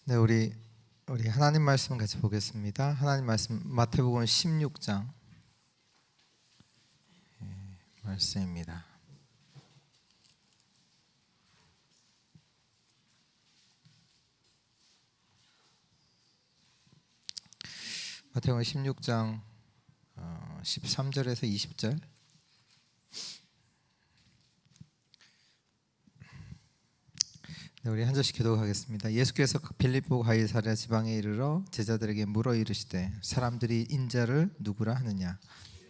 네, 우리 하나님 말씀 같이 보겠습니다. 하나님 말씀 마태복음 16장 말씀입니다. 마태복음 16장 13절에서 20절. 네, 우리 한 절씩 기도하겠습니다. 예수께서 빌립보 가이사랴 지방에 이르러 제자들에게 물어 이르시되 사람들이 인자를 누구라 하느냐.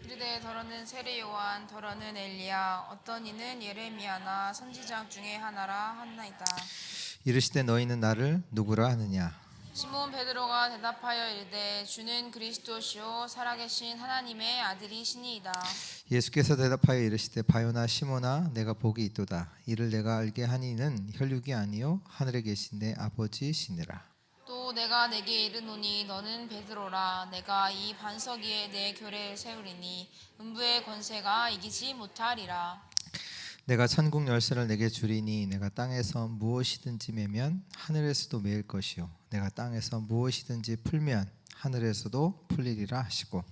이르되 더러는 세례 요한, 더러는 엘리야, 어떤 이는 예레미야나 선지자 중에 하나라 하나이다. 이르시되 너희는 나를 누구라 하느냐. 시몬 베드로가 대답하여 이르되 주는 그리스도시요 살아계신 하나님의 아들이시니이다. 예수께서 대답하여 이르시되 바요나 시몬아 내가 복이 있도다. 이를 내가 알게 하니는 혈육이 아니요 하늘에 계신 내 아버지시니라. 또 내가 내게 이르노니 너는 베드로라. 내가 이 반석 위에 내 교회를 세우리니 음부의 권세가 이기지 못하리라. 내가 천국 열쇠를 내게 주리니 내가 땅에서 무엇이든지 매면 하늘에서도 매일 것이요 내가 땅에서 무엇이든지 풀면 하늘에서도 풀리리라 하시고,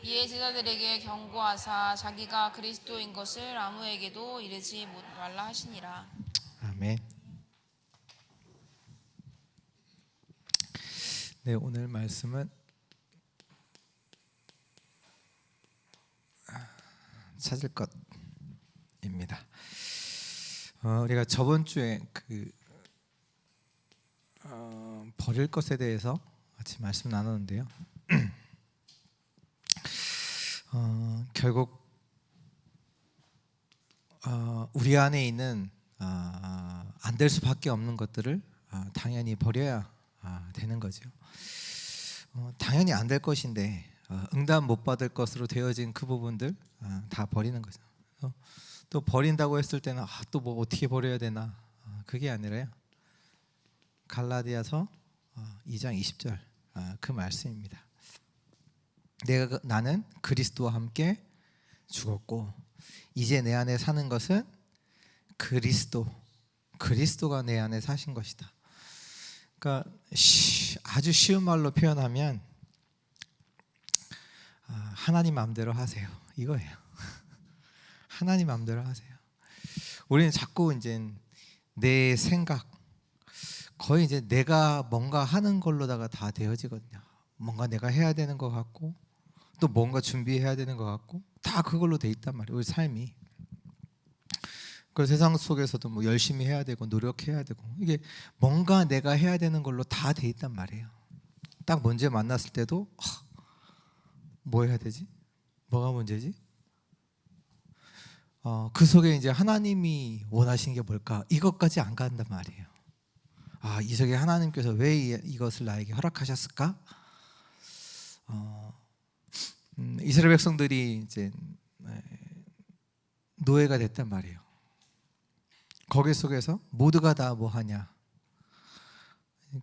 이에 제자들에게 경고하사 자기가 그리스도인 것을 아무에게도 이르지 말라 하시니라. 아멘. 네, 오늘 말씀은 찾을 것입니다. 우리가 저번 주에 버릴 것에 대해서 같이 말씀 나눴는데요. 결국 우리 안에 있는 안 될 수밖에 없는 것들을 당연히 버려야 되는 거죠. 당연히 안 될 것인데 응답 못 받을 것으로 되어진 그 부분들 다 버리는 거죠. 또 버린다고 했을 때는 또 뭐 어떻게 버려야 되나, 그게 아니라요. 갈라디아서 2장 20절 그 말씀입니다. 나는 그리스도와 함께 죽었고 이제 내 안에 사는 것은 그리스도가 내 안에 사신 것이다. 그러니까 아주 쉬운 말로 표현하면 하나님 마음대로 하세요, 이거예요. 하나님 마음대로 하세요. 우리는 자꾸 이제 내 생각, 거의 이제 내가 뭔가 하는 걸로다가 다 되어지거든요. 뭔가 내가 해야 되는 것 같고 또 뭔가 준비해야 되는 것 같고 다 그걸로 돼 있단 말이에요, 우리 삶이. 그 세상 속에서도 뭐 열심히 해야 되고 노력해야 되고 이게 뭔가 내가 해야 되는 걸로 다 돼 있단 말이에요. 딱 문제 만났을 때도 뭐 해야 되지? 뭐가 문제지? 그 속에 이제 하나님이 원하시는 게 뭘까? 이것까지 안 간단 말이에요. 이 속에 하나님께서 왜 이것을 나에게 허락하셨을까? 이스라엘 백성들이 이제 노예가 됐단 말이에요. 거기 속에서 모두가 다 뭐 하냐?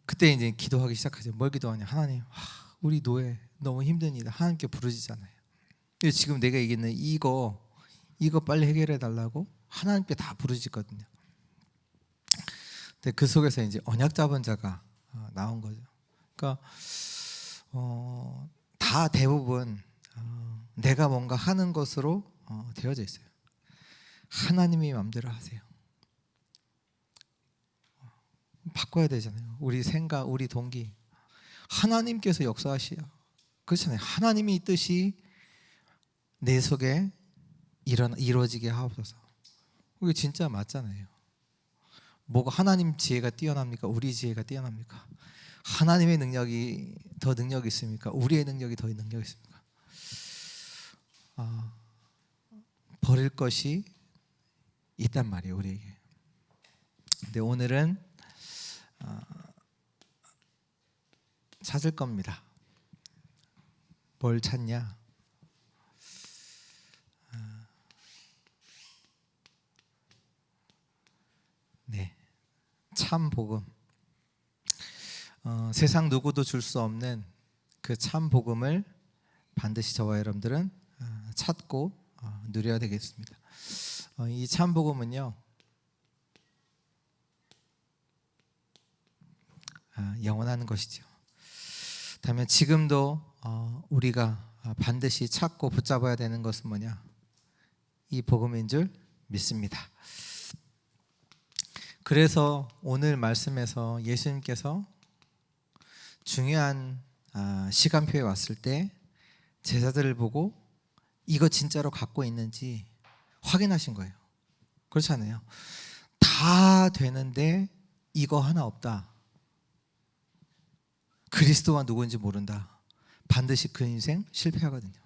그때 이제 기도하기 시작하죠. 뭘 기도하냐? 하나님, 우리 노예 너무 힘듭니다. 하나님께 부르짖잖아요. 지금 내가 얘기는 이거 빨리 해결해 달라고 하나님께 다 부르짖거든요. 근데 그 속에서 이제 언약 잡은 자가 나온 거죠. 그러니까 다 대부분 내가 뭔가 하는 것으로 되어져 있어요. 하나님이 마음대로 하세요. 바꿔야 되잖아요. 우리 생각, 우리 동기. 하나님께서 역사하시야. 그렇잖아요. 하나님이 뜻이 내 속에 이루어지게 하옵소서. 이게 진짜 맞잖아요. 뭐가 하나님 지혜가 뛰어납니까? 우리 지혜가 뛰어납니까? 하나님의 능력이 더 능력이 있습니까? 우리의 능력이 더 능력이 있습니까? 버릴 것이 있단 말이에요, 우리에게. 근데 오늘은 찾을 겁니다. 뭘 찾냐? 네, 참 복음. 세상 누구도 줄 수 없는 그 참 복음을 반드시 저와 여러분들은 찾고 누려야 되겠습니다. 이 참 복음은요, 영원한 것이죠. 다음에 지금도 우리가 반드시 찾고 붙잡아야 되는 것은 뭐냐? 이 복음인 줄 믿습니다. 그래서 오늘 말씀에서 예수님께서 중요한 시간표에 왔을 때 제자들을 보고 이거 진짜로 갖고 있는지 확인하신 거예요. 그렇지 않아요? 다 되는데 이거 하나 없다. 그리스도가 누구인지 모른다. 반드시 그 인생 실패하거든요.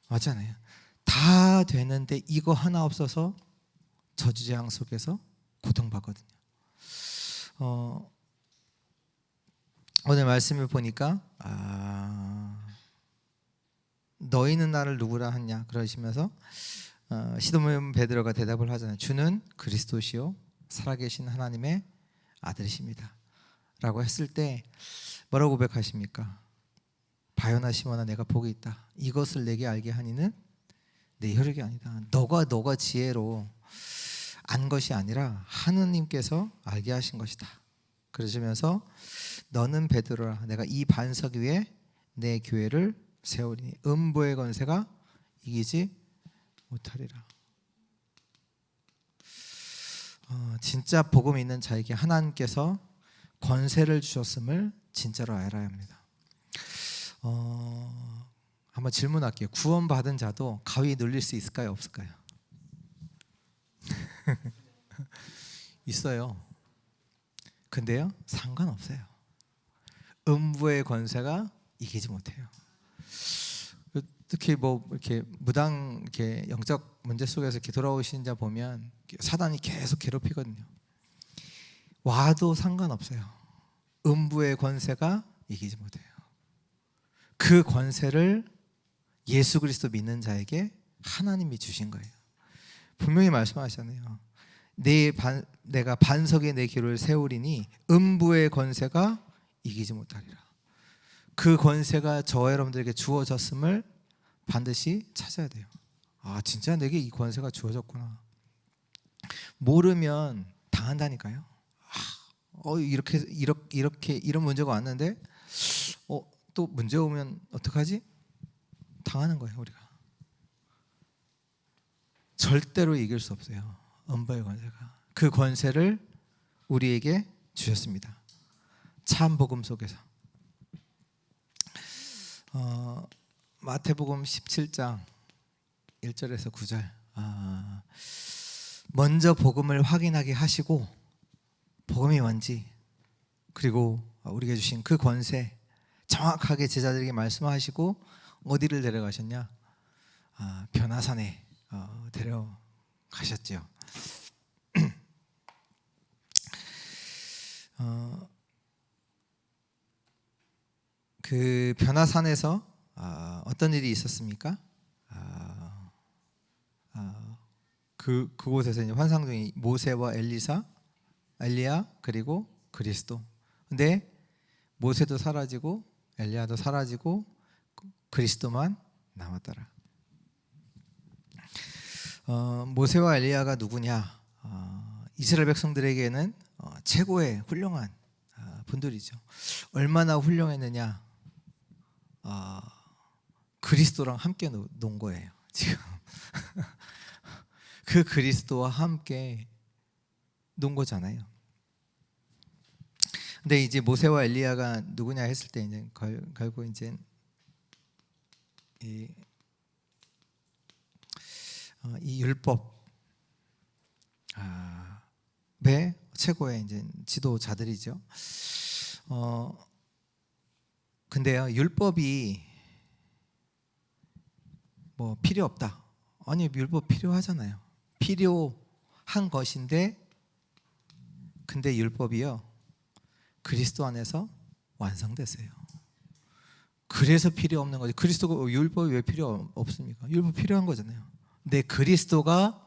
맞잖아요. 다 되는데 이거 하나 없어서 저주재앙 속에서 고통받거든요. 오늘 말씀을 보니까 너희는 나를 누구라 하냐 그러시면서 시몬 베드로가 대답을 하잖아요. 주는 그리스도시요 살아계신 하나님의 아들이십니다 라고 했을 때 뭐라고 고백하십니까? 바요나 시몬아 내가 복이 있다. 이것을 내게 알게 하니는 내 혈육이 아니다. 너가 지혜로 안 것이 아니라 하느님께서 알게 하신 것이다. 그러시면서 너는 베드로라 내가 이 반석 위에 내 교회를 세우리니 음부의 권세가 이기지 못하리라. 진짜 복음 있는 자에게 하나님께서 권세를 주셨음을 진짜로 알아야 합니다. 한번 질문할게요. 구원받은 자도 가위 눌릴 수 있을까요? 없을까요? 있어요. 근데요 상관없어요. 음부의 권세가 이기지 못해요. 특히 뭐 이렇게 무당 이렇게 영적 문제 속에서 이렇게 돌아오신 자 보면 사단이 계속 괴롭히거든요. 와도 상관없어요. 음부의 권세가 이기지 못해요. 그 권세를 예수 그리스도 믿는 자에게 하나님이 주신 거예요. 분명히 말씀하셨잖아요. 내가 반석에 내 교회를 세우리니 음부의 권세가 이기지 못하리라. 그 권세가 저와 여러분들에게 주어졌음을 반드시 찾아야 돼요. 진짜 내게 이 권세가 주어졌구나. 모르면 당한다니까요. 이렇게 이런 문제가 왔는데 또 문제 오면 어떡하지? 당하는 거예요. 우리가 절대로 이길 수 없어요. 음부의 권세가 그 권세를 우리에게 주셨습니다. 참 복음 속에서 마태복음 17장 1절에서 9절 먼저 복음을 확인하게 하시고 복음이 뭔지 그리고 우리에게 주신 그 권세 정확하게 제자들에게 말씀하시고 어디를 데려가셨냐? 변화산에 데려가셨죠. 그 변화산에서 어떤 일이 있었습니까? 그곳에서 이제 환상 중에 모세와 엘리야 그리고 그리스도. 근데 모세도 사라지고 엘리야도 사라지고 그리스도만 남았더라. 모세와 엘리야가 누구냐? 이스라엘 백성들에게는 최고의 훌륭한 분들이죠. 얼마나 훌륭했느냐? 그리스도랑 함께 논 거예요. 지금 그 그리스도와 함께 논 거잖아요. 근데 이제 모세와 엘리야가 누구냐 했을 때 이제 결국 이제 이 율법의 최고의 이제 지도자들이죠. 근데요 율법이 뭐 필요 없다. 아니 율법 필요하잖아요. 필요한 것인데 근데 율법이요 그리스도 안에서 완성됐어요. 그래서 필요 없는 거지. 그리스도가 율법이 왜 필요 없습니까? 율법 필요한 거잖아요. 근데 그리스도가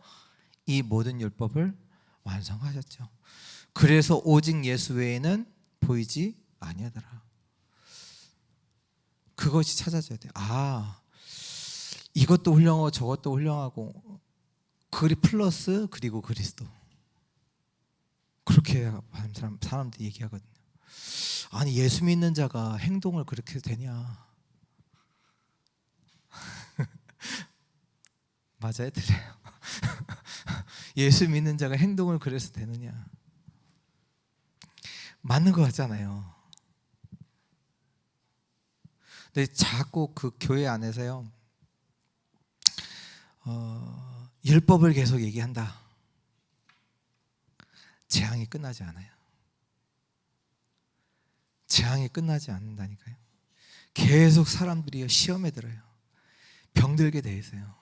이 모든 율법을 완성하셨죠. 그래서 오직 예수 외에는 보이지 아니하더라. 그것이 찾아져야 돼요. 이것도 훌륭하고 저것도 훌륭하고 플러스 그리고 그리스도. 그렇게 사람들이 얘기하거든요. 아니 예수 믿는 자가 행동을 그렇게 해도 되냐? 맞아요, 틀려요? 예수 믿는 자가 행동을 그래서 되느냐? 맞는 것 같잖아요. 근데 자꾸 그 교회 안에서요, 율법을 계속 얘기한다. 재앙이 끝나지 않아요. 재앙이 끝나지 않는다니까요. 계속 사람들이 시험에 들어요. 병들게 돼 있어요.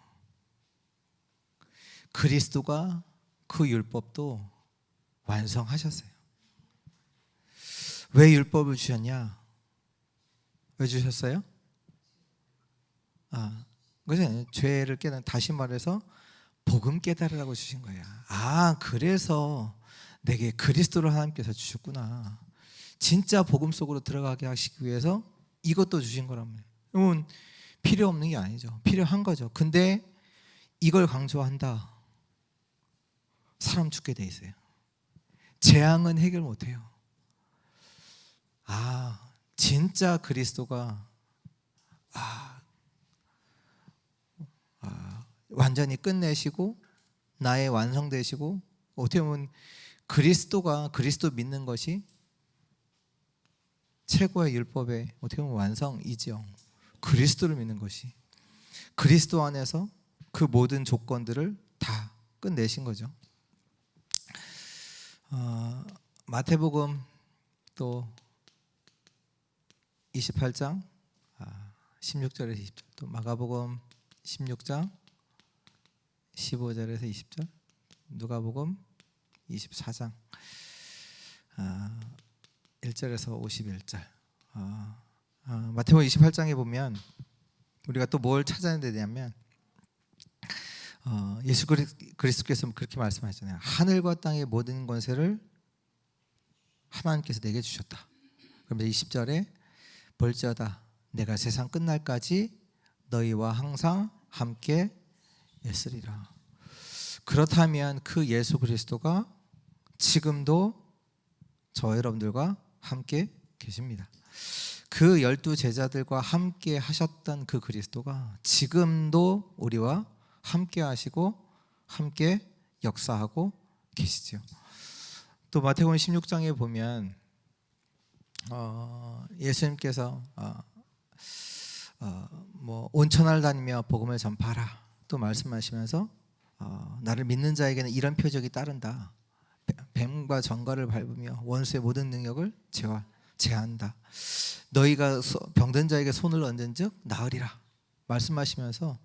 그리스도가 그 율법도 완성하셨어요. 왜 율법을 주셨냐? 왜 주셨어요? 그죠? 죄를 깨달은, 다시 말해서 복음 깨달으라고 주신 거야. 그래서 내게 그리스도를 하나님께서 주셨구나. 진짜 복음 속으로 들어가게 하시기 위해서 이것도 주신 거라면, 이건 필요 없는 게 아니죠. 필요한 거죠. 근데 이걸 강조한다. 사람 죽게 돼 있어요. 재앙은 해결 못 해요. 진짜 그리스도가 완전히 끝내시고 나의 완성되시고, 어떻게 보면 그리스도 믿는 것이 최고의 율법의 어떻게 보면 완성이죠. 그리스도를 믿는 것이, 그리스도 안에서 그 모든 조건들을 다 끝내신 거죠. 마태복음 또 28장 16절에서 20절, 또 마가복음 16장 15절에서 20절, 누가복음 24장 1절에서 51절. 마태복음 28장에 보면 우리가 또 뭘 찾아야 되냐면, 예수 그리스도께서 그렇게 말씀하셨잖아요. 하늘과 땅의 모든 권세를 하나님께서 내게 주셨다. 그러면 20절에 볼지어다 내가 세상 끝날까지 너희와 항상 함께 있으리라. 그렇다면 그 예수 그리스도가 지금도 저 여러분들과 함께 계십니다. 그 12 제자들과 함께 하셨던 그 그리스도가 지금도 우리와 함께 하시고 함께 역사하고 계시죠. 또 마태복음 16장에 보면 예수님께서 온천을 다니며 복음을 전파하라 또 말씀하시면서 나를 믿는 자에게는 이런 표적이 따른다. 뱀과 정갈을 밟으며 원수의 모든 능력을 제한다. 너희가 병든 자에게 손을 얹은즉 나으리라 말씀하시면서,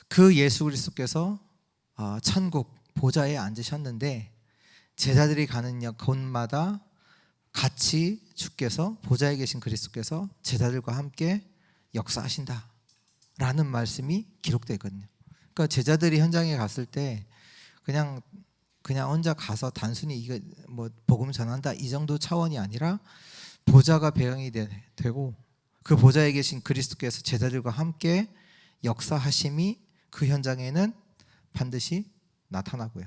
그 예수 그리스도께서 천국 보좌에 앉으셨는데 제자들이 가는 곳마다 같이 주께서, 보좌에 계신 그리스도께서 제자들과 함께 역사하신다라는 말씀이 기록되어 있거든요. 그러니까 제자들이 현장에 갔을 때 그냥 혼자 가서 단순히 이거 복음 전한다 이 정도 차원이 아니라 보좌가 배경이 되고 그 보좌에 계신 그리스도께서 제자들과 함께 역사하심이 그 현장에는 반드시 나타나고요.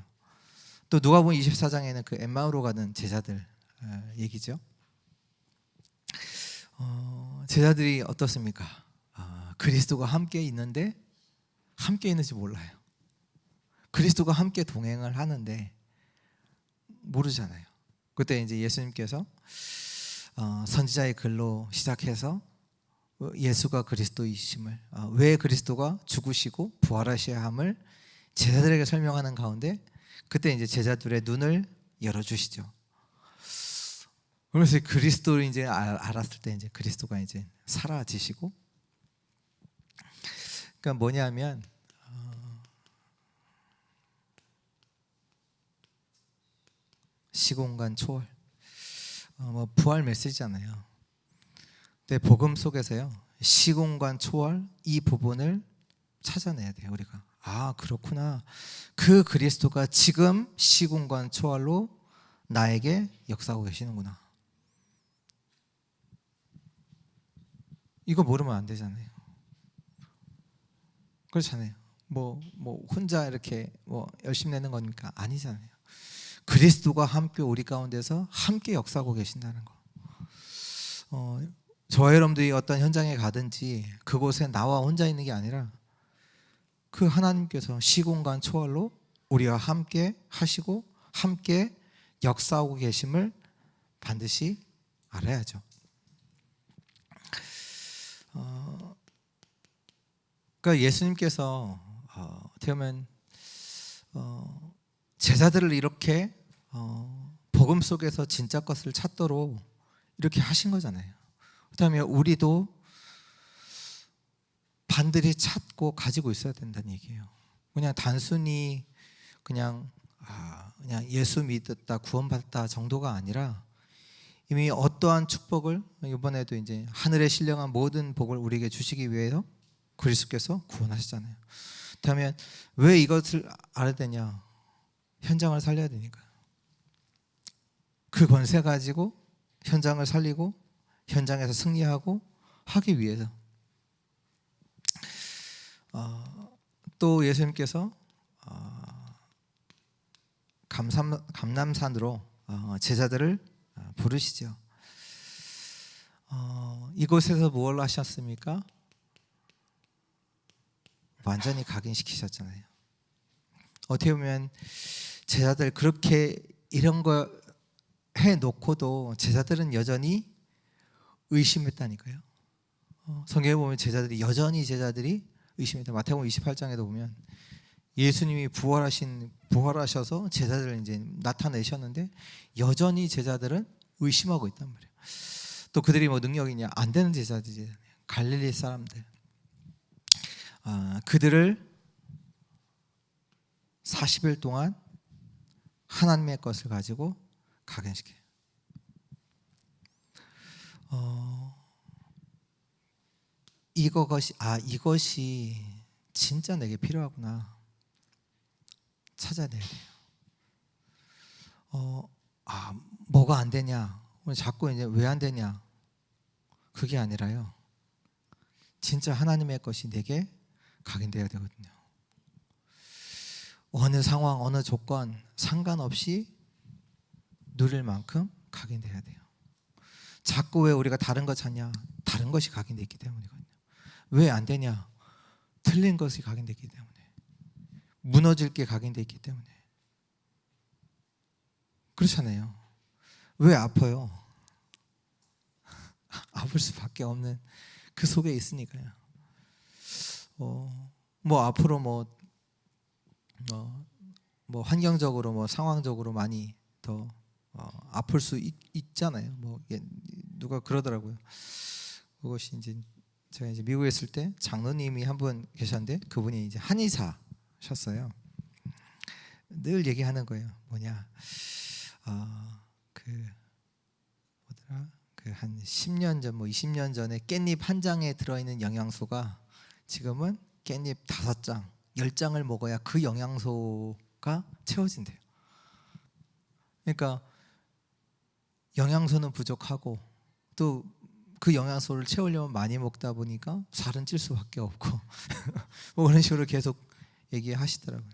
또 누가복음 24장에는 그 엠마오로 가는 제자들 얘기죠. 제자들이 어떻습니까? 그리스도가 함께 있는데 함께 있는지 몰라요. 그리스도가 함께 동행을 하는데 모르잖아요. 그때 이제 예수님께서 선지자의 글로 시작해서 예수가 그리스도이심을, 왜 그리스도가 죽으시고 부활하셔야 함을 제자들에게 설명하는 가운데 그때 이제 제자들의 눈을 열어주시죠. 그래서 그리스도를 이제 알았을 때 이제 그리스도가 이제 사라지시고, 그러니까 뭐냐면 시공간 초월, 부활 메시지잖아요. 근데 복음 속에서요 시공간 초월 이 부분을 찾아내야 돼요. 우리가 그렇구나, 그 그리스도가 지금 시공간 초월로 나에게 역사하고 계시는구나. 이거 모르면 안 되잖아요. 그렇잖아요. 혼자 이렇게 열심히 내는 거니까 아니잖아요. 그리스도가 함께 우리 가운데서 함께 역사하고 계신다는 거. 저와 여러분들이 어떤 현장에 가든지 그곳에 나와 혼자 있는 게 아니라 그 하나님께서 시공간 초월로 우리와 함께 하시고 함께 역사하고 계심을 반드시 알아야죠. 그러니까 예수님께서 어떻게 보면 제자들을 이렇게 복음 속에서 진짜 것을 찾도록 이렇게 하신 거잖아요. 그렇다면 우리도 반드시 찾고 가지고 있어야 된다는 얘기예요. 그냥 단순히 그냥 예수 믿었다 구원받았다 정도가 아니라 이미 어떠한 축복을 이번에도 이제 하늘에 신령한 모든 복을 우리에게 주시기 위해서 그리스도께서 구원하셨잖아요. 그렇다면 왜 이것을 알아야 되냐? 현장을 살려야 되니까. 그 권세 가지고 현장을 살리고 현장에서 승리하고 하기 위해서. 또 예수님께서 감람산으로 제자들을 부르시죠. 이곳에서 뭘 하셨습니까? 완전히 각인시키셨잖아요. 어떻게 보면 제자들 그렇게 이런 거 해놓고도 제자들은 여전히 의심했다니까요. 성경에 보면 제자들이 의심했다. 마태복음 28장에도 보면 예수님이 부활하셔서 제자들을 이제 나타내셨는데 여전히 제자들은 의심하고 있단 말이에요. 또 그들이 뭐 능력이냐? 안 되는 제자들이잖아요. 갈릴리 사람들. 그들을 40일 동안 하나님의 것을 가지고 각인시켜요. 이것이 진짜 내게 필요하구나 찾아내야 돼요. 뭐가 안 되냐? 자꾸 이제 왜 안 되냐? 그게 아니라요. 진짜 하나님의 것이 내게 각인되어야 되거든요. 어느 상황, 어느 조건 상관없이 누릴 만큼 각인돼야 돼요. 자꾸 왜 우리가 다른 것 찾냐? 다른 것이 각인되어 있기 때문이거든요. 왜 안 되냐? 틀린 것이 각인되어 있기 때문에. 무너질 게 각인되어 있기 때문에. 그렇잖아요. 왜 아파요? 아플 수밖에 없는 그 속에 있으니까요. 뭐 앞으로 뭐 환경적으로 뭐 상황적으로 많이 더 아플 수 있잖아요. 뭐 누가 그러더라고요. 그것이 이제 제가 이제 미국에 있을 때 장로님이 한 분 계셨는데 그분이 이제 한의사셨어요. 늘 얘기하는 거예요. 뭐냐? 한 10년 전, 뭐 20년 전에 깻잎 한 장에 들어있는 영양소가 지금은 깻잎 5장, 10장을 먹어야 그 영양소가 채워진대요. 그러니까 영양소는 부족하고 또 그 영양소를 채우려면 많이 먹다 보니까 살은 찔 수밖에 없고 뭐 그런 식으로 계속 얘기하시더라고요.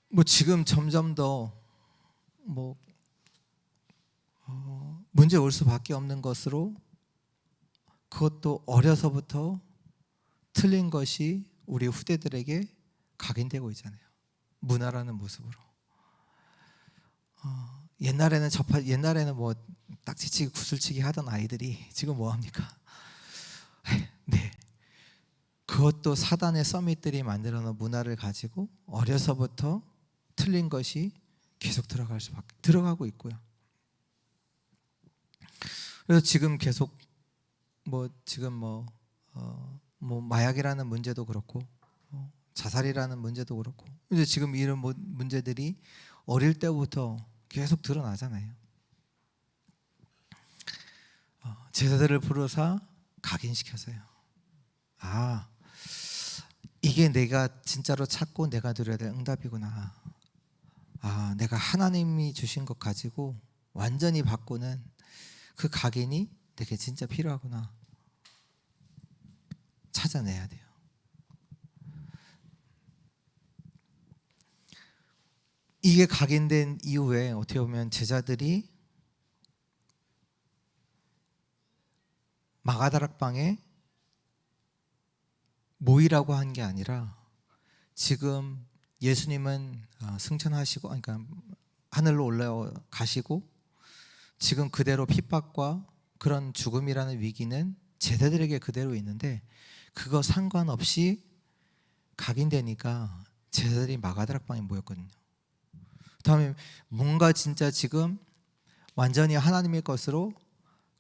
뭐 지금 점점 더 문제 올 수밖에 없는 것으로 그것도 어려서부터 틀린 것이 우리 후대들에게 각인되고 있잖아요. 문화라는 모습으로. 옛날에는 뭐 딱지치기 구슬치기 하던 아이들이 지금 뭐 합니까? 네. 그것도 사단의 서밋들이 만들어 놓은 문화를 가지고 어려서부터 틀린 것이 계속 들어가고 있고요. 그래서 지금 계속 마약이라는 문제도 그렇고 자살이라는 문제도 그렇고 이제 지금 이런 문제들이 어릴 때부터 계속 드러나잖아요. 제자들을 부르사 각인시켜서요. 이게 내가 진짜로 찾고 내가 누려야 될 응답이구나. 내가 하나님이 주신 것 가지고 완전히 바꾸는 그 각인이 내게 진짜 필요하구나. 찾아내야 돼요. 이게 각인된 이후에 어떻게 보면 제자들이 마가다락방에 모이라고 한 게 아니라 지금 예수님은 승천하시고, 그러니까 하늘로 올라가시고 지금 그대로 핍박과 그런 죽음이라는 위기는 제자들에게 그대로 있는데, 그거 상관없이 각인되니까 제자들이 마가다락방에 모였거든요. 다음에 뭔가 진짜 지금 완전히 하나님의 것으로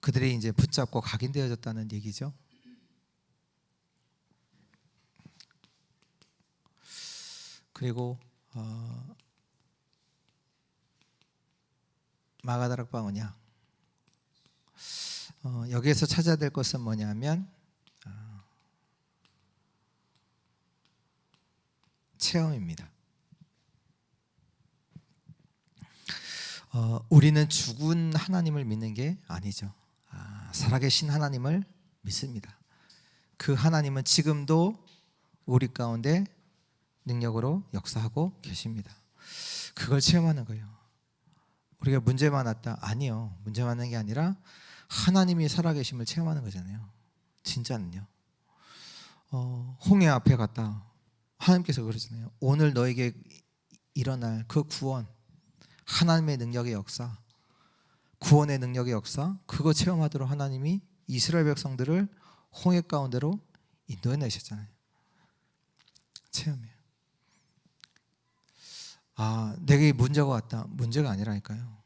그들이 이제 붙잡고 각인되어졌다는 얘기죠. 그리고 마가다락방은요, 여기에서 찾아야 될 것은 뭐냐면 체험입니다. 우리는 죽은 하나님을 믿는 게 아니죠. 살아계신 하나님을 믿습니다. 그 하나님은 지금도 우리 가운데 능력으로 역사하고 계십니다. 그걸 체험하는 거예요. 우리가 문제 많았다? 아니요. 문제 많은 게 아니라 하나님이 살아계심을 체험하는 거잖아요. 진짜는요. 홍해 앞에 갔다 하나님께서 그러잖아요. 오늘 너에게 일어날 그 구원, 하나님의 능력의 역사, 구원의 능력의 역사, 그거 체험하도록 하나님이 이스라엘 백성들을 홍해 가운데로 인도해내셨잖아요. 체험이에요. 내게 문제가 왔다. 문제가 아니라니까요.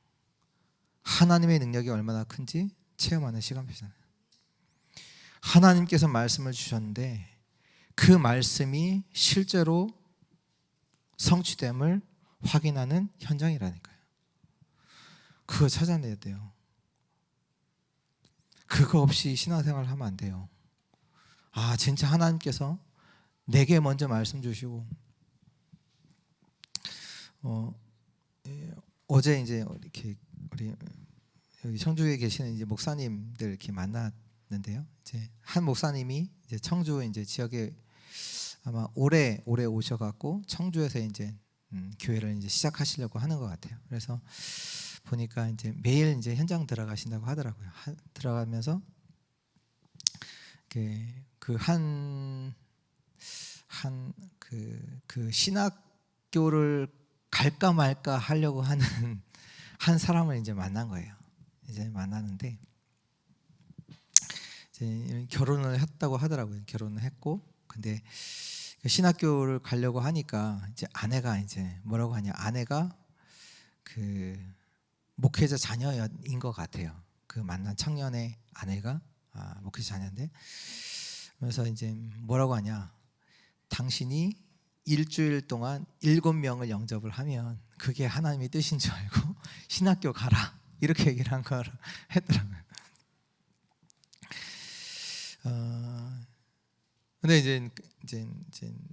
하나님의 능력이 얼마나 큰지 체험하는 시간표잖아요. 하나님께서 말씀을 주셨는데 그 말씀이 실제로 성취됨을 확인하는 현장이라니까요. 그거 찾아내야 돼요. 그거 없이 신앙생활을 하면 안 돼요. 진짜 하나님께서 내게 먼저 말씀 주시고, 어제 이제 이렇게 우리 여기 청주에 계시는 이제 목사님들 이렇게 만났는데요. 이제 한 목사님이 이제 청주 이제 지역에 아마 올해 오셔갖고 청주에서 이제 교회를 이제 시작하시려고 하는 것 같아요. 그래서 보니까 이제 매일 이제 현장 들어가신다고 하더라고요. 들어가면서 그 신학교를 갈까 말까 하려고 하는 한 사람을 이제 만난 거예요. 이제 만나는데 이제 결혼을 했다고 하더라고요. 결혼을 했고, 근데 신학교를 가려고 하니까 이제 아내가 이제 뭐라고 하냐, 아내가 그 목회자 자녀인 것 같아요. 그 만난 청년의 아내가 목회자 자녀인데, 그래서 이제 뭐라고 하냐, 당신이 일주일 동안 7명을 영접을 하면 그게 하나님의 뜻인 줄 알고 신학교 가라, 이렇게 얘기를 한 걸 했더라고요. 근데 이제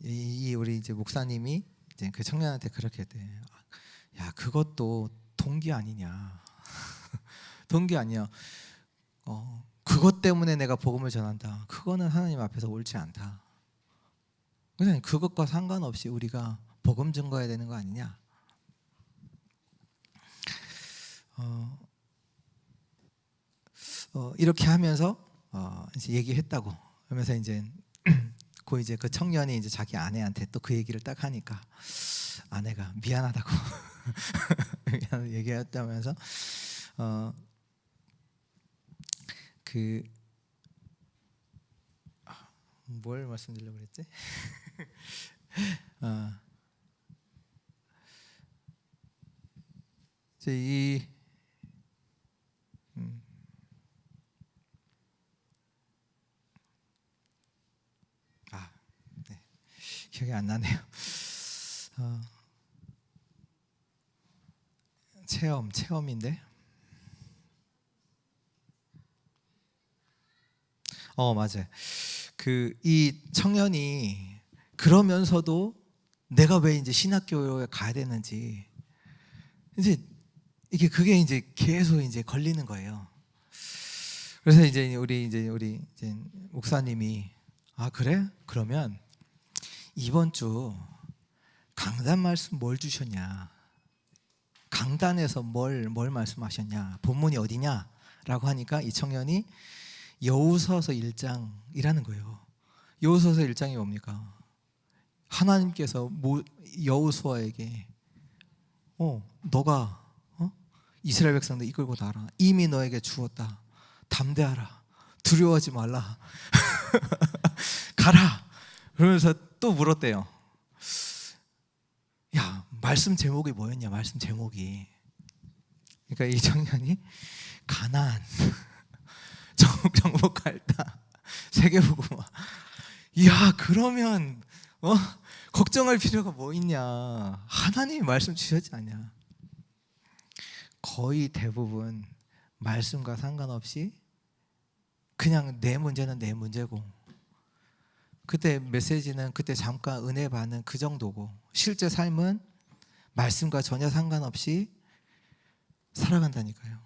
이 우리 이제 목사님이 이제 그 청년한테 그렇게 돼. 야, 그것도 동기 아니냐? 동기 아니야. 그것 때문에 내가 복음을 전한다. 그거는 하나님 앞에서 옳지 않다. 그냥 그것과 상관없이 우리가 복음 증거해야 되는 거 아니냐? 이렇게 하면서 이제 얘기했다고. 그러면서 이제 그 청년이 이제 자기 아내한테 또 그 얘기를 딱 하니까 아내가 미안하다고 얘기했다면서 뭘 말씀드리려고 그랬지? 이제 네. 기억이 안 나네요. 체험인데. 맞아요. 이 청년이 그러면서도 내가 왜 이제 신학교에 가야 되는지 이제 그게 이제 계속 이제 걸리는 거예요. 그래서 이제 우리 목사님이 그래? 그러면 이번 주 강단 말씀 뭘 주셨냐? 강단에서 뭘 말씀하셨냐, 본문이 어디냐라고 하니까 이 청년이 여호수아서 1장이라는 거예요. 여호수아서 1장이 뭡니까? 하나님께서 여호수아에게 너가 이스라엘 백성들 이끌고 나라. 이미 너에게 주었다. 담대하라. 두려워하지 말라. 가라. 그러면서 또 물었대요. 야, 말씀 제목이 뭐였냐? 말씀 제목이. 그러니까 이 청년이 가나안, 정복 갈다, 세계복음화. 야, 그러면 걱정할 필요가 뭐 있냐? 하나님이 말씀 주셨지 않냐? 거의 대부분 말씀과 상관없이 그냥 내 문제는 내 문제고, 그때 메시지는 그때 잠깐 은혜 받는 그 정도고, 실제 삶은 말씀과 전혀 상관없이 살아간다니까요.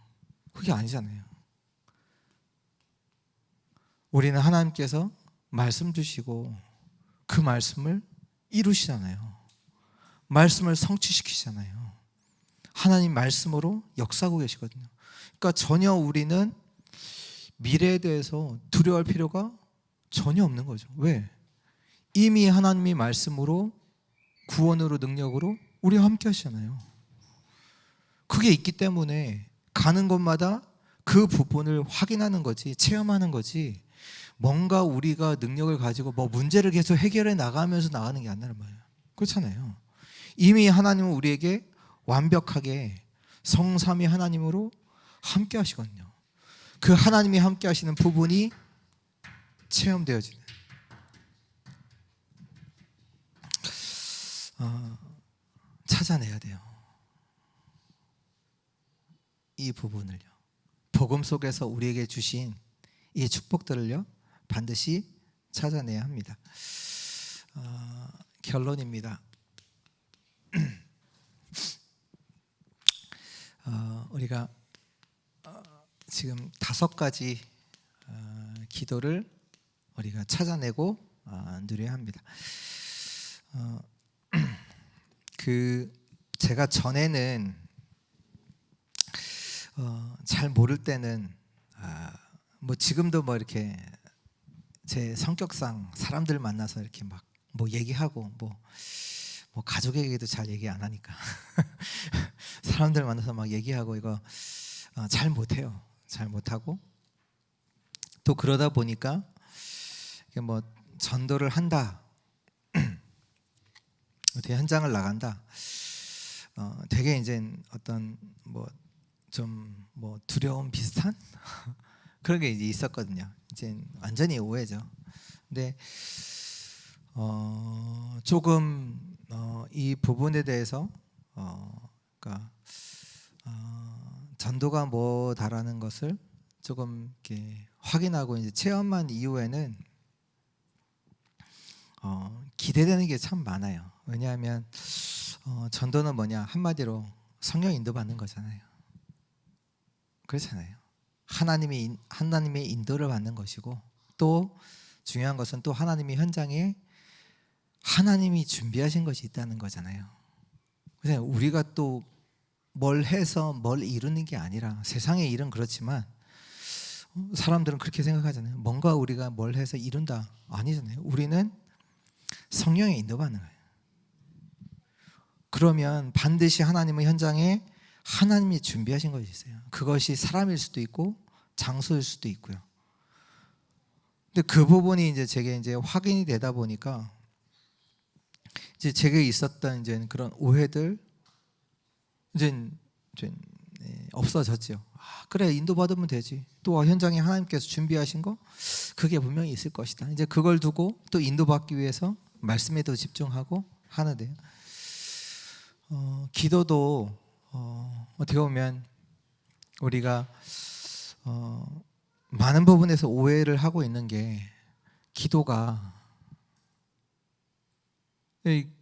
그게 아니잖아요. 우리는 하나님께서 말씀 주시고 그 말씀을 이루시잖아요. 말씀을 성취시키시잖아요. 하나님 말씀으로 역사하고 계시거든요. 그러니까 전혀 우리는 미래에 대해서 두려워할 필요가 전혀 없는 거죠. 왜? 이미 하나님이 말씀으로, 구원으로, 능력으로 우리와 함께 하시잖아요. 그게 있기 때문에 가는 곳마다 그 부분을 확인하는 거지, 체험하는 거지, 뭔가 우리가 능력을 가지고 뭐 문제를 계속 해결해 나가면서 나가는 게 아니란 말이에요. 그렇잖아요. 이미 하나님은 우리에게 완벽하게 성삼위 하나님으로 함께 하시거든요. 그 하나님이 함께 하시는 부분이 체험되어지는, 찾아내야 돼요. 이 부분을요. 복음 속에서 우리에게 주신 이 축복들을요, 반드시 찾아내야 합니다. 결론입니다. 우리가 지금 5가지 기도를 우리가 찾아내고 누려야 합니다. 제가 전에는 잘 모를 때는 뭐 지금도 뭐 이렇게 제 성격상 사람들 만나서 이렇게 막 뭐 얘기하고 뭐 가족에게도 잘 얘기 안 하니까 사람들 만나서 막 얘기하고 이거 잘 못해요. 잘 못하고, 또 그러다 보니까 이게 뭐 전도를 한다, 어떻게 현장을 나간다, 되게 이제 어떤 뭐 좀 뭐 두려움 비슷한 그런 게 이제 있었거든요. 이제 완전히 오해죠. 근데 조금 이 부분에 대해서 그러니까 전도가 뭐다라는 것을 조금 이렇게 확인하고 이제 체험한 이후에는 기대되는 게 참 많아요. 왜냐하면 전도는 뭐냐, 한마디로 성령 인도받는 거잖아요. 그렇잖아요. 하나님의 인도를 받는 것이고, 또 중요한 것은 또 하나님의 현장에 하나님이 준비하신 것이 있다는 거잖아요. 그래서 우리가 또 뭘 해서 뭘 이루는 게 아니라, 세상의 일은 그렇지만 사람들은 그렇게 생각하잖아요. 뭔가 우리가 뭘 해서 이룬다, 아니잖아요. 우리는 성령의 인도받는 거예요. 그러면 반드시 하나님의 현장에 하나님이 준비하신 것이 있어요. 그것이 사람일 수도 있고 장소일 수도 있고요. 근데 그 부분이 이제 제게 이제 확인이 되다 보니까 이제 제게 있었던 이제 그런 오해들 이제 없어졌죠. 그래, 인도받으면 되지. 또 현장에 하나님께서 준비하신 거 그게 분명히 있을 것이다. 이제 그걸 두고 또 인도받기 위해서 말씀에 더 집중하고 하는데요. 기도도 어떻게 보면 우리가 많은 부분에서 오해를 하고 있는 게, 기도가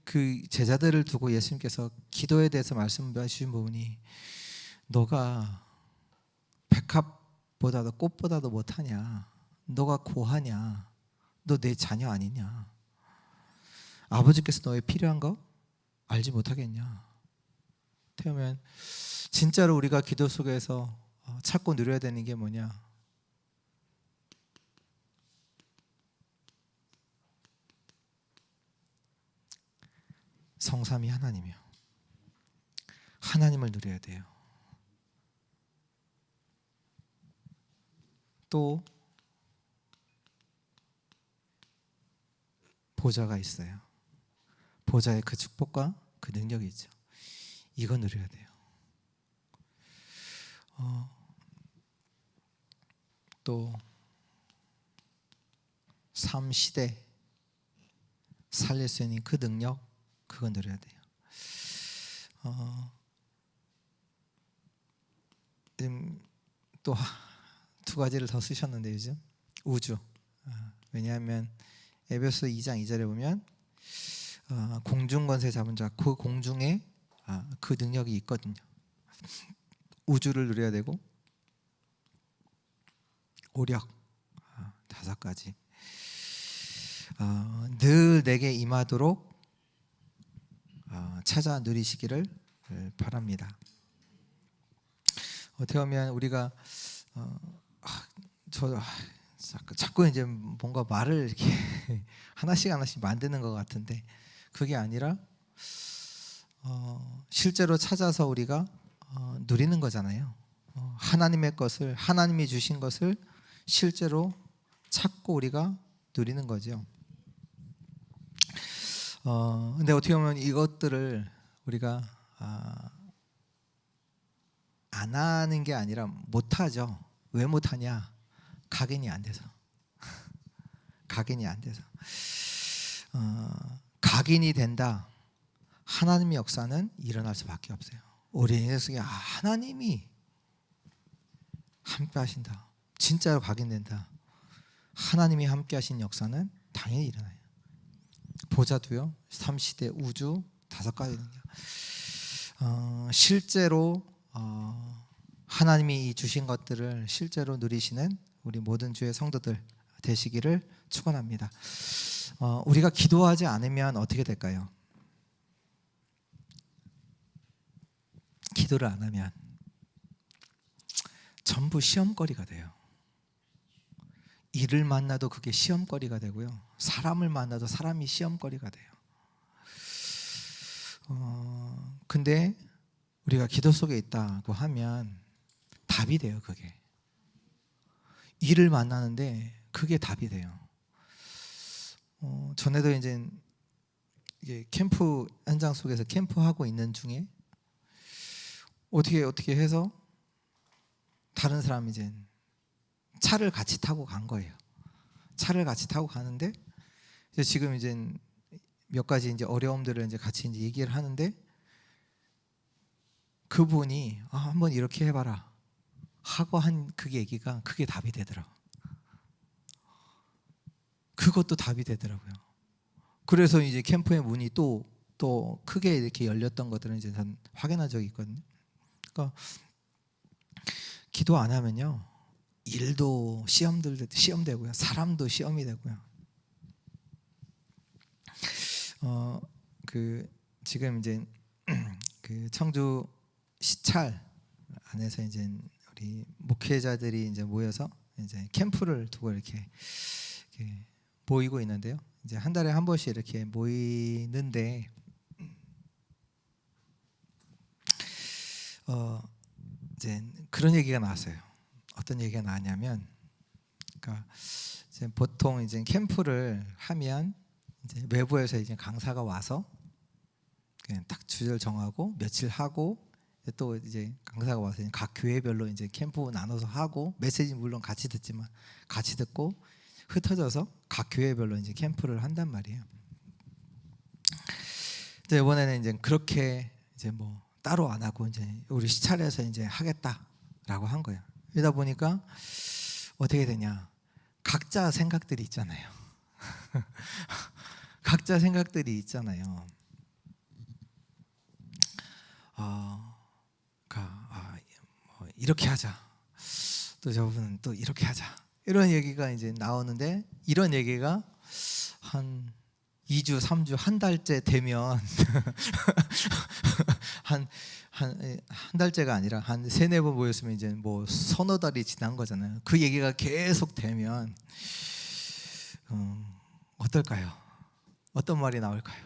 그 제자들을 두고 예수님께서 기도에 대해서 말씀하신 부분이, 너가 백합보다도 꽃보다도 못하냐, 너가 고하냐, 너 내 자녀 아니냐, 아버지께서 너의 필요한 거 알지 못하겠냐, 그러면 진짜로 우리가 기도 속에서 찾고 누려야 되는 게 뭐냐? 성삼위 하나님이요. 하나님을 누려야 돼요. 또 보좌가 있어요. 보좌의 그 축복과 그 능력이 있죠. 이거 누려야 돼요. 또 삶 시대 살릴 수 있는 그 능력, 그거 누려야 돼요. 또 두 가지를 더 쓰셨는데 요즘 우주. 왜냐하면 에베소 2장 2절에 보면 공중 권세 잡은 자, 그 공중에 그 능력이 있거든요. 우주를 누려야 되고 오력 5가지. 늘 내게 임하도록 찾아 누리시기를 바랍니다. 어떻게 보면 우리가 자꾸 이제 뭔가 말을 이렇게 하나씩 만드는 것 같은데 그게 아니라 실제로 찾아서 우리가 누리는 거잖아요. 하나님의 것을, 하나님이 주신 것을 실제로 찾고 우리가 누리는 거죠. 근데 어떻게 보면 이것들을 우리가 안 하는 게 아니라 못 하죠. 왜 못 하냐? 각인이 안 돼서. 각인이 안 돼서. 각인이 된다. 하나님의 역사는 일어날 수밖에 없어요. 우리 인생 속에 하나님이 함께 하신다. 진짜로 각인된다. 하나님이 함께 하신 역사는 당연히 일어나요. 보자도요. 삼시대 우주 5가지 능력. 실제로 하나님이 주신 것들을 실제로 누리시는 우리 모든 주의 성도들 되시기를 축원합니다. 우리가 기도하지 않으면 어떻게 될까요? 기도를 안 하면 전부 시험거리가 돼요. 일을 만나도 그게 시험거리가 되고요. 사람을 만나도 사람이 시험거리가 돼요. 근데 우리가 기도 속에 있다고 하면 답이 돼요. 그게 일을 만나는데 그게 답이 돼요. 전에도 이제 캠프 현장 속에서 캠프하고 있는 중에 어떻게 해서 다른 사람이 이제 차를 같이 타고 간 거예요. 차를 같이 타고 가는데 이제 지금 이제 몇 가지 이제 어려움들을 이제 같이 이제 얘기를 하는데 그분이 한번 이렇게 해봐라 하고 한 그 얘기가 그게 답이 되더라고. 그것도 답이 되더라고요. 그래서 이제 캠프의 문이 또 크게 이렇게 열렸던 것들은 이제 전 확인한 적이 있거든요. 그러니까 기도 안 하면요 일도 시험되고요, 사람도 시험이 되고요. 지금 이제 그 청주 시찰 안에서 이제 우리 목회자들이 이제 모여서 이제 캠프를 두고 이렇게 모이고 있는데요. 이제 한 달에 한 번씩 이렇게 모이는데 이제 그런 얘기가 나왔어요. 어떤 얘기가 나왔냐면, 그러니까 이제 보통 이제 캠프를 하면 이제 외부에서 이제 강사가 와서 그냥 딱 주제를 정하고 며칠 하고 또 이제 강사가 와서 각 교회별로 이제 캠프 나눠서 하고 메시지 물론 같이 듣지만 같이 듣고 흩어져서 각 교회별로 이제 캠프를 한단 말이에요. 이제 이번에는 이제 그렇게 이제 뭐 따로 안 하고 이제 우리 시찰에서 이제 하겠다라고 한 거예요. 이러다 보니까 어떻게 되냐? 각자 생각들이 있잖아요. 각자 생각들이 있잖아요. 이렇게 하자. 또 저분은 또 이렇게 하자. 이런 얘기가 이제 나오는데 이런 얘기가 한 2주, 3주, 한 달째 되면 한 한 달째가 아니라 한 세네 번 모였으면 이제 뭐 서너 달이 지난 거잖아요. 그 얘기가 계속 되면 어떨까요? 어떤 말이 나올까요?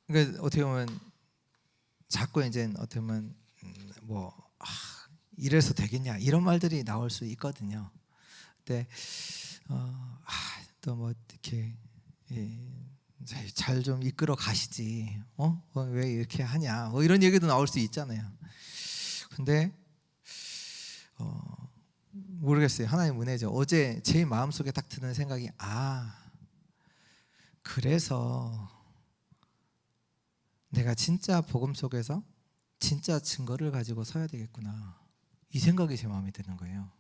그러니까 어떻게 보면 자꾸 이제 어떻게 보면 뭐 이래서 되겠냐 이런 말들이 나올 수 있거든요. 근데 또 뭐 이렇게 잘 좀 이끌어 가시지. 왜 이렇게 하냐? 뭐 이런 얘기도 나올 수 있잖아요. 근데 모르겠어요. 하나님 은혜죠. 어제 제 마음속에 딱 드는 생각이 그래서 내가 진짜 복음 속에서 진짜 증거를 가지고 서야 되겠구나. 이 생각이 제 마음에 드는 거예요.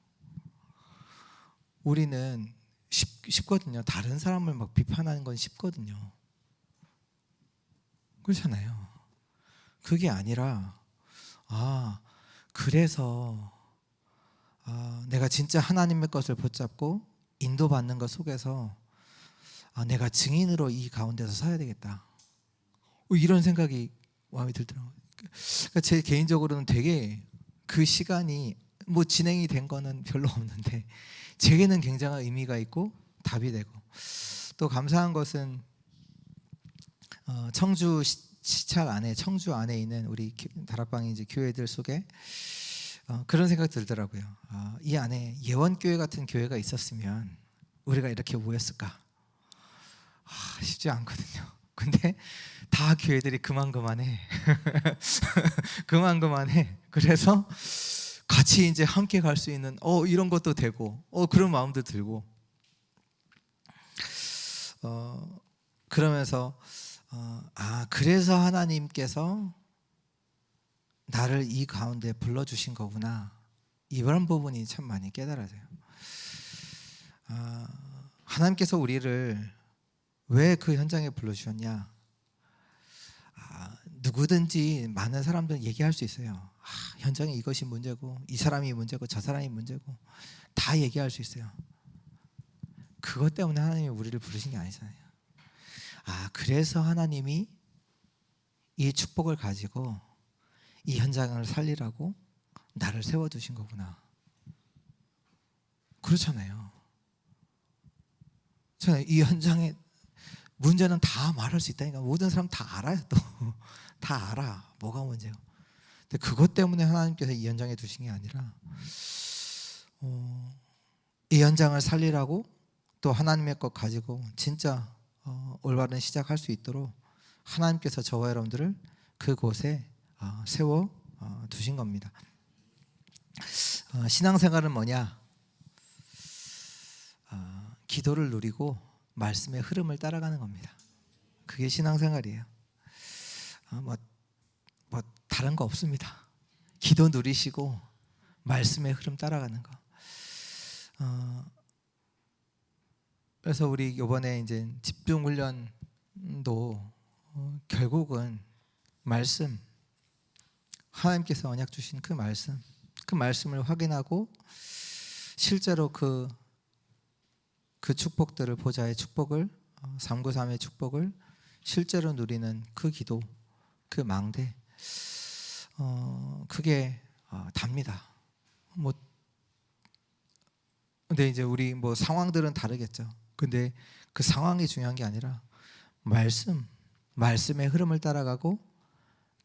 우리는 쉽거든요. 다른 사람을 막 비판하는 건 쉽거든요. 그렇잖아요. 그게 아니라 그래서 내가 진짜 하나님의 것을 붙잡고 인도받는 것 속에서 내가 증인으로 이 가운데서 서야 되겠다. 이런 생각이 마음에 들더라고요. 그러니까 제 개인적으로는 되게 그 시간이 뭐 진행이 된 거는 별로 없는데 제게는 굉장한 의미가 있고 답이 되고, 또 감사한 것은 청주 시찰 안에, 청주 안에 있는 우리 다락방 이제 교회들 속에 그런 생각 들더라고요. 이 안에 예원교회 같은 교회가 있었으면 우리가 이렇게 모였을까? 쉽지 않거든요. 근데 다 교회들이 그만해. 그만해. 그래서 같이 이제 함께 갈 수 있는 이런 것도 되고 그런 마음도 들고 그러면서 그래서 하나님께서 나를 이 가운데 불러주신 거구나, 이런 부분이 참 많이 깨달아져요. 하나님께서 우리를 왜 그 현장에 불러주셨냐? 누구든지 많은 사람들은 얘기할 수 있어요. 현장에 이것이 문제고 이 사람이 문제고 저 사람이 문제고 다 얘기할 수 있어요. 그것 때문에 하나님이 우리를 부르신 게 아니잖아요. 그래서 하나님이 이 축복을 가지고 이 현장을 살리라고 나를 세워두신 거구나. 그렇잖아요. 이 현장에 문제는 다 말할 수 있다니까. 모든 사람 다 알아요. 또 다 알아 뭐가 문제고. 근데 그것 때문에 하나님께서 이 현장에 두신 게 아니라 이 현장을 살리라고, 또 하나님의 것 가지고 진짜 올바른 시작할 수 있도록 하나님께서 저와 여러분들을 그곳에 세워 두신 겁니다. 신앙생활은 뭐냐? 기도를 누리고 말씀의 흐름을 따라가는 겁니다. 그게 신앙생활이에요. 뭐 다른 거 없습니다. 기도 누리시고 말씀의 흐름 따라가는 거. 그래서 우리 이번에 이제 집중 훈련도 결국은 말씀, 하나님께서 언약 주신 그 말씀을 확인하고 실제로 그 축복들을, 보좌의 축복을, 393의 축복을 실제로 누리는 그 기도, 그 망대, 그게 답니다. 근데 이제 우리 상황들은 다르겠죠. 근데 그 상황이 중요한 게 아니라 말씀의 흐름을 따라가고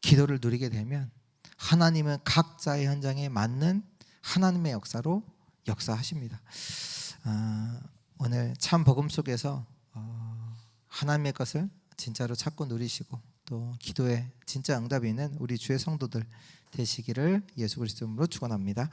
기도를 누리게 되면 하나님은 각자의 현장에 맞는 하나님의 역사로 역사하십니다. 오늘 참 복음 속에서 하나님의 것을 진짜로 찾고 누리시고 또 기도에 진짜 응답이 있는 우리 주의 성도들 되시기를 예수 그리스도 이름으로 축원합니다.